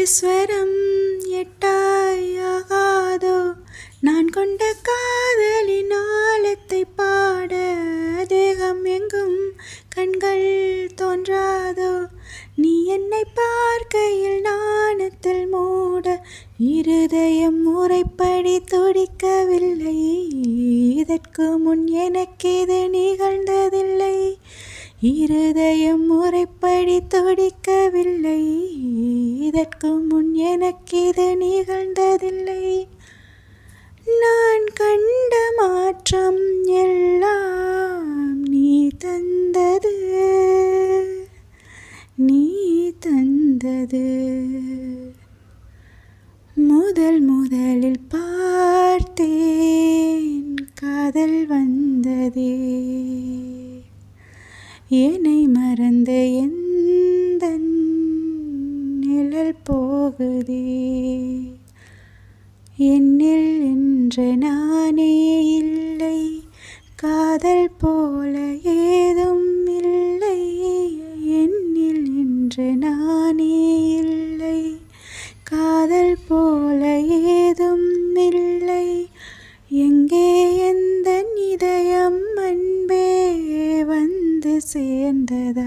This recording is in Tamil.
ஸ்வரம் எட்டாயாகாதோ நான் கொண்ட காதலின் ஆழத்தை பாட தேகம் எங்கும் கண்கள் தோன்றாதோ நீ என்னை பார்க்கையில் நாணத்தில் மூட இருதயம் முறைப்படி துடிக்கவில்லை இதற்கு முன் எனக்கிது நிகழ்ந்ததில்லை இருதயம் முறைப்படி துடிக்கவில்லை இதற்கு முன் எனக்கிது நிகழ்ந்ததில்லை நான் கண்ட மாற்றம் எல்லாம் நீ தந்தது முதலில் பார்த்தேன் காதல் வந்ததே என்னை மறந்த எந்தன் நிழல் போகுதே என்னில் என்று நானே இல்லை காதல் போல ஏதும் இல்லை என்னில் என்று நானே இல்லை காதல் போல ஏதும் இல்லை எங்கே எந்த இதயம் அன்பே வந்து சேர்ந்ததா